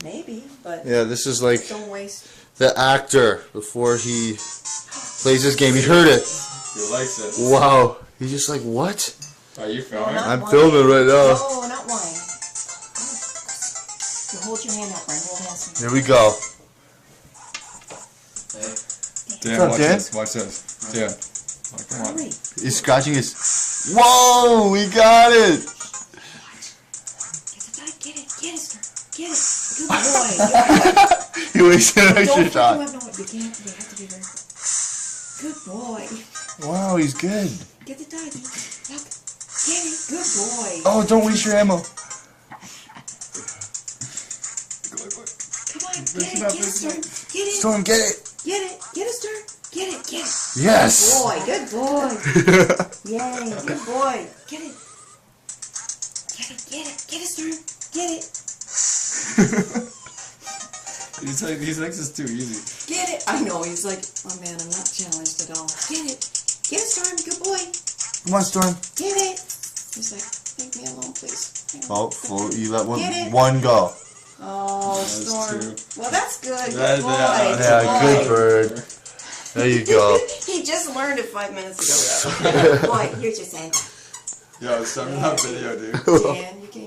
Maybe, but yeah, this is like don't waste. the actor before he plays this game. He heard it. He likes it. Wow. He's just like, what? Are you filming? I'm filming right now. No, not wine. You hold your hand out, Brian. Hold hands. Here we go. Dan, What's up, watch Dan? this. Watch this. Dan. Oh, come on. Hurry. He's scratching his... Whoa! We got it! Get the die. Get it. Get it, sir. Get it. Good boy. He wasted an extra Don't shot. you have no... You can't. They have to be very good boy. Wow, he's good. Get the die. Look. Get it. Good boy. Oh, don't waste your ammo. Come on. Get it. Get it, sir. Get it. Storm, get it. Get it. Get it, sir. Get it. Get it. Yes! Boy. Good boy. Yay. Good boy. Get it. Get it. Get it. Get it, sir. Get it. He thinks it's too easy. Get it. I know. He's like, oh man, I'm not challenged at all. Get it. Get it, Storm. Good boy. Come on, Storm. Get it. He's like, leave me alone, please. Oh, you let Get it. one go. Oh, That's Storm. two. Well, that's good. That- Good boy. that- Yeah, Good good bird. There you go. He just learned it 5 minutes ago. Boy, here's your sandwich. Yo, send me that video, dude. And you can...